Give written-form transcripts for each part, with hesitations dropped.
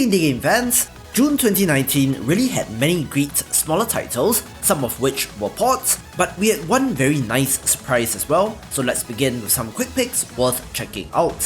Hey indie game fans! June 2019 really had many great smaller titles, some of which were ports, but we had one very nice surprise as well, so let's begin with some quick picks worth checking out.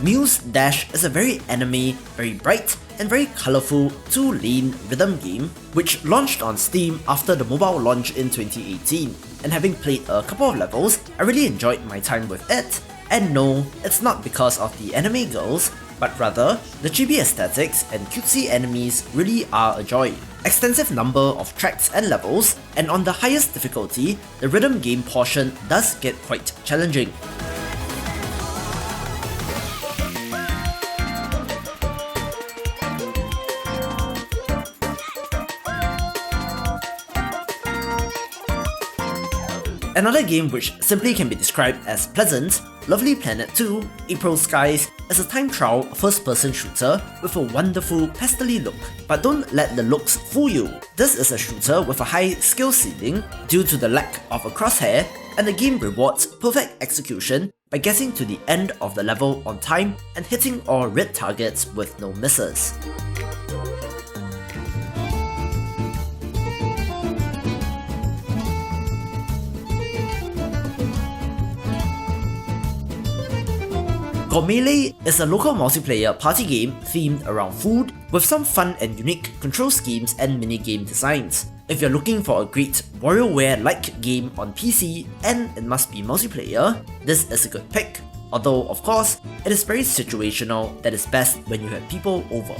Muse Dash is a very anime, very bright, and very colourful 2-lane rhythm game which launched on Steam after the mobile launch in 2018, and having played a couple of levels, I really enjoyed my time with it. And no, it's not because of the anime girls, but rather, the chibi aesthetics and cutesy enemies really are a joy. Extensive number of tracks and levels, and on the highest difficulty, the rhythm game portion does get quite challenging. Another game which simply can be described as pleasant, Lovely Planet 2, April Skies, is a time trial first-person shooter with a wonderful pastel-y look. But don't let the looks fool you. This is a shooter with a high skill ceiling due to the lack of a crosshair, and the game rewards perfect execution by getting to the end of the level on time and hitting all red targets with no misses. Gourmet is a local multiplayer party game themed around food with some fun and unique control schemes and mini-game designs. If you're looking for a great WarioWare-like game on PC and it must be multiplayer, this is a good pick. Although, of course, it is very situational that is best when you have people over.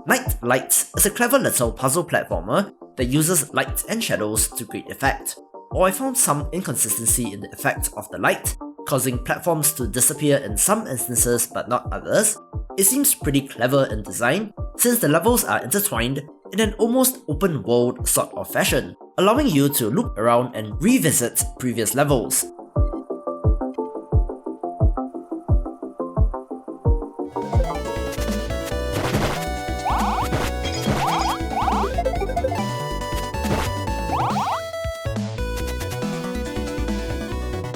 Night Lights is a clever little puzzle platformer that uses light and shadows to great effect. While I found some inconsistency in the effect of the light, causing platforms to disappear in some instances but not others, it seems pretty clever in design since the levels are intertwined in an almost open world sort of fashion, allowing you to loop around and revisit previous levels.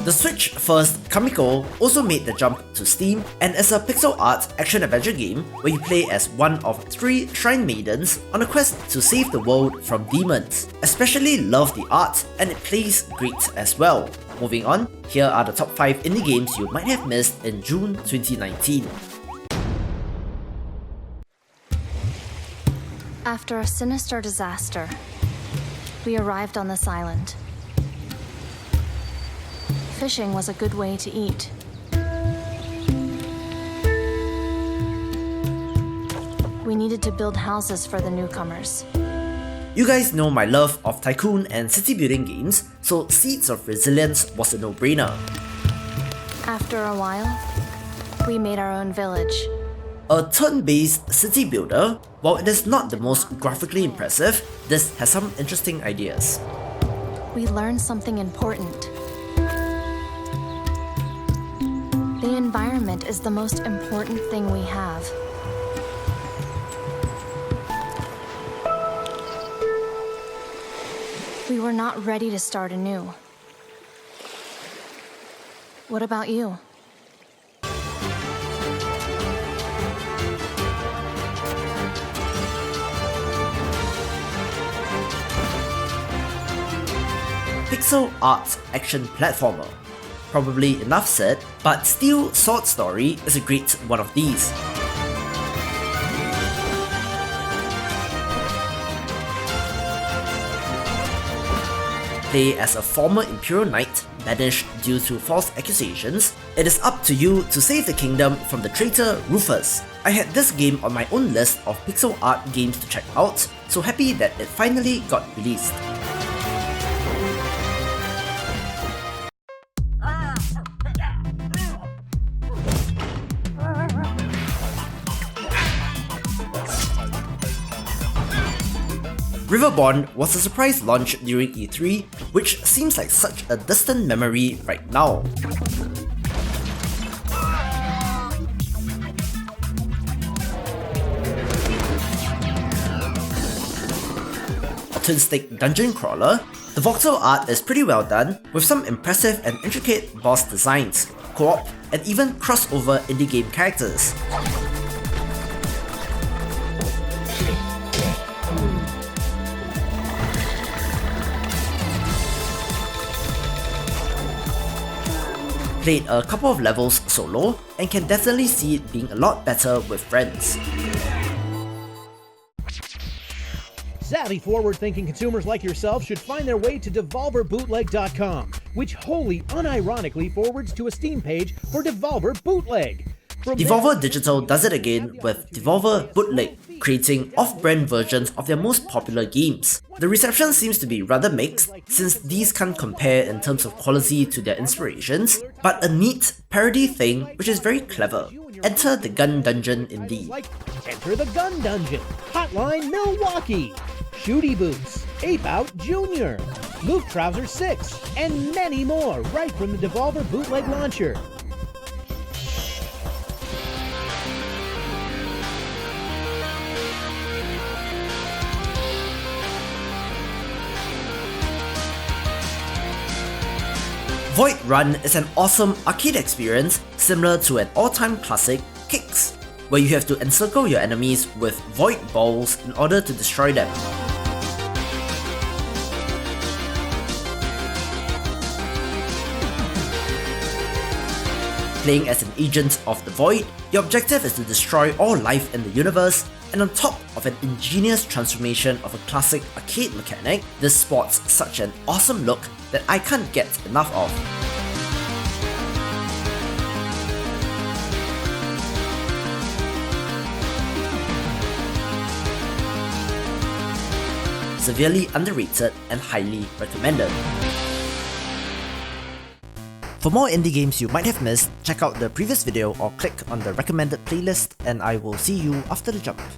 The Switch-first Kamiko also made the jump to Steam and is a pixel art action-adventure game where you play as one of 3 shrine maidens on a quest to save the world from demons. Especially love the art and it plays great as well. Moving on, here are the top 5 indie games you might have missed in June 2019. After a sinister disaster, we arrived on this island. Fishing was a good way to eat. We needed to build houses for the newcomers. You guys know my love of tycoon and city building games, so Seeds of Resilience was a no-brainer. After a while, we made our own village. A turn-based city builder, while it is not the most graphically impressive, this has some interesting ideas. We learned something important. The environment is the most important thing we have. We were not ready to start anew. What about you? Pixel art action platformer. Probably enough said, but Steel Sword Story is a great one of these. Play as a former Imperial Knight banished due to false accusations. It is up to you to save the kingdom from the traitor Rufus. I had this game on my own list of pixel art games to check out, so happy that it finally got released. Riverborn was a surprise launch during E3, which seems like such a distant memory right now. A twin-stick dungeon crawler, the voxel art is pretty well done, with some impressive and intricate boss designs, co-op, and even crossover indie game characters. Played a couple of levels solo, and can definitely see it being a lot better with friends. Savvy, forward-thinking consumers like yourself should find their way to DevolverBootleg.com, which wholly unironically forwards to a Steam page for Devolver Bootleg. Devolver Digital does it again with Devolver Bootleg, creating off-brand versions of their most popular games. The reception seems to be rather mixed, since these can't compare in terms of quality to their inspirations, but a neat parody thing which is very clever. Enter the Gun Dungeon indeed. Like Enter the Gun Dungeon, Hotline Milwaukee, Shooty Boots, Ape Out Jr., Luke Trouser 6, and many more right from the Devolver Bootleg launcher. Void Run is an awesome arcade experience similar to an all-time classic, Kicks, where you have to encircle your enemies with void balls in order to destroy them. Playing as an agent of the Void, your objective is to destroy all life in the universe, and on top of an ingenious transformation of a classic arcade mechanic, this sports such an awesome look that I can't get enough of. Severely underrated and highly recommended. For more indie games you might have missed, check out the previous video or click on the recommended playlist, and I will see you after the jump.